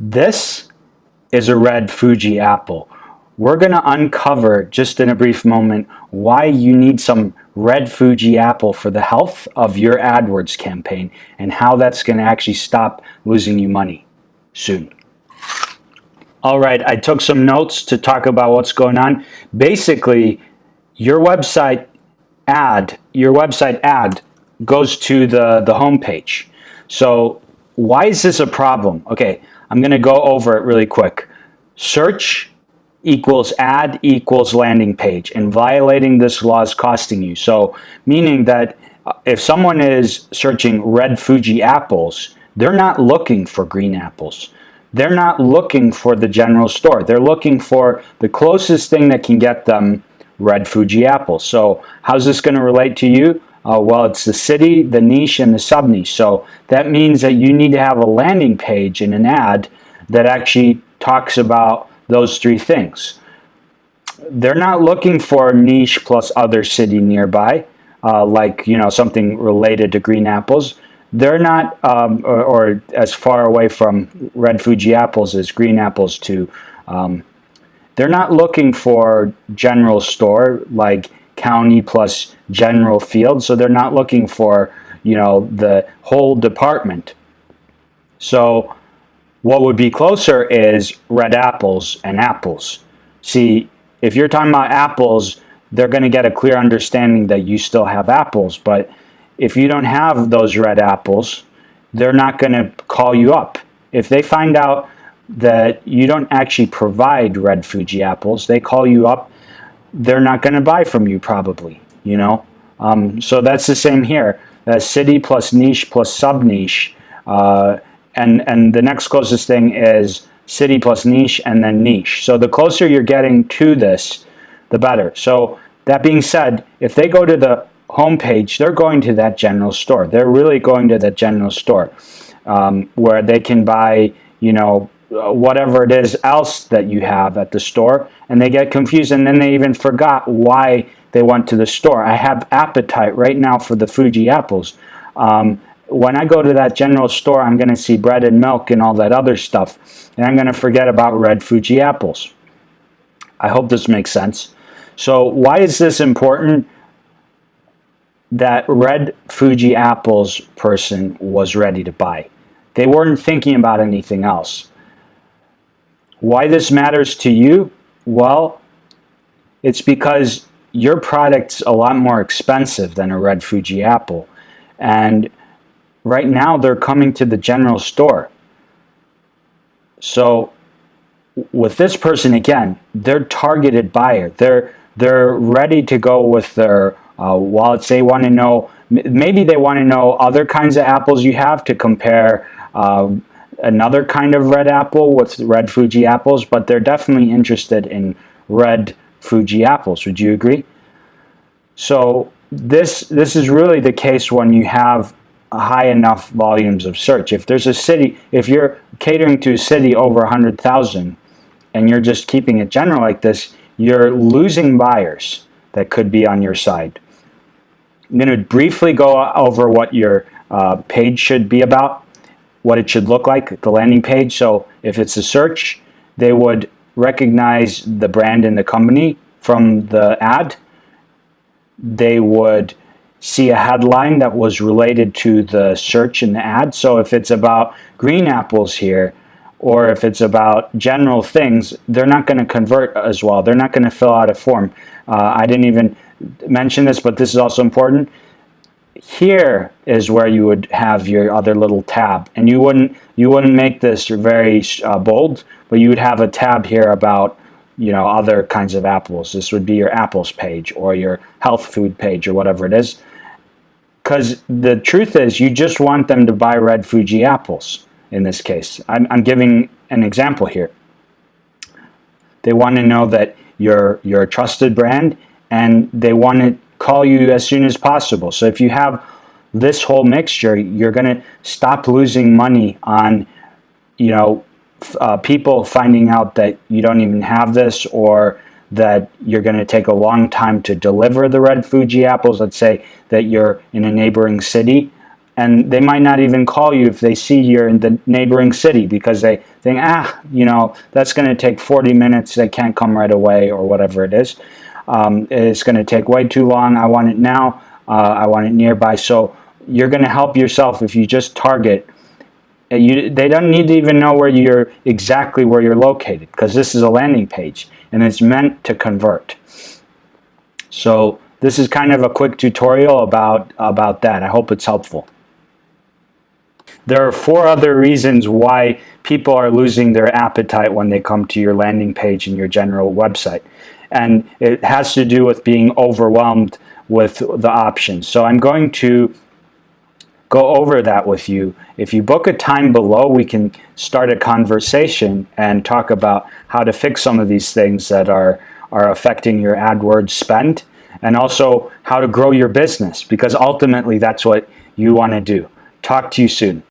This is a red Fuji apple. We're going to uncover just in a brief moment why you need some red Fuji apple for the health of your AdWords campaign and how that's going to actually stop losing you money soon. All right, I took some notes to talk about what's going on. Basically, your website ad goes to the home page. So why is this a problem? Okay, I'm going to go over it really quick. Search equals ad equals landing page, and violating this law is costing you. So meaning that if someone is searching red Fuji apples, they're not looking for green apples. They're not looking for the general store. They're looking for the closest thing that can get them red Fuji apples. So how's this going to relate to you? Well, it's the city, the niche, and the sub-niche. So that means that you need to have a landing page and an ad that actually talks about those three things. They're not looking for niche plus other city nearby, like something related to green apples. They're not, or as far away from red Fuji apples as green apples to. They're not looking for general store like county plus general field, so they're not looking for the whole department. So what would be closer is red apples and apples. See, if you're talking about apples, they're going to get a clear understanding that you still have apples, but if you don't have those red apples, they're not going to call you up. If they find out that you don't actually provide red Fuji apples, they call you up, they're not going to buy from you probably, So that's the same here. City plus niche plus sub-niche, and the next closest thing is city plus niche and then niche. So the closer you're getting to this, the better. So that being said, if they go to the homepage, they're going to that general store. They're really going to that general store where they can buy, whatever it is else that you have at the store, and they get confused, and then they even forgot why they went to the store. I have appetite right now for the Fuji apples. When I go to that general store, I'm going to see bread and milk and all that other stuff, and I'm going to forget about red Fuji apples. I hope this makes sense. So why is this important? That red Fuji apples person was ready to buy. They weren't thinking about anything else. Why this matters to you? Well, it's because your product's a lot more expensive than a red Fuji apple. And right now they're coming to the general store. So with this person, again, they're targeted buyer. They're ready to go with their wallets. They want to know, maybe they want to know other kinds of apples you have to compare another kind of red apple with red Fuji apples, but they're definitely interested in red Fuji apples. Would you agree? So this is really the case when you have high enough volumes of search. If there's a city, if you're catering to a city over 100,000 and you're just keeping it general like this, you're losing buyers that could be on your side. I'm going to briefly go over what your page should be about, what it should look like, the landing page. So if it's a search, they would recognize the brand and the company from the ad. They would see a headline that was related to the search in the ad. So if it's about green apples here, or if it's about general things, they're not going to convert as well. They're not going to fill out a form. I didn't even mention this, but this is also important. Here is where you would have your other little tab, and you wouldn't make this very bold, but you would have a tab here about other kinds of apples. This would be your apples page or your health food page or whatever it is, because the truth is you just want them to buy red Fuji apples. In this case, I'm giving an example here. They want to know that you're a trusted brand, and they want to call you as soon as possible. So if you have this whole mixture, you're going to stop losing money on, people finding out that you don't even have this, or that you're going to take a long time to deliver the red Fuji apples. Let's say that you're in a neighboring city. and they might not even call you if they see you're in the neighboring city, because they think, that's going to take 40 minutes. They can't come right away, or whatever it is. It's going to take way too long. I want it now. I want it nearby. So you're going to help yourself if you just target. They don't need to even know exactly where you're located, because this is a landing page and it's meant to convert. So this is kind of a quick tutorial about that. I hope it's helpful. There are 4 other reasons why people are losing their appetite when they come to your landing page and your general website. And it has to do with being overwhelmed with the options. So I'm going to go over that with you. If you book a time below, we can start a conversation and talk about how to fix some of these things that are affecting your AdWords spend, and also how to grow your business, because ultimately that's what you want to do. Talk to you soon.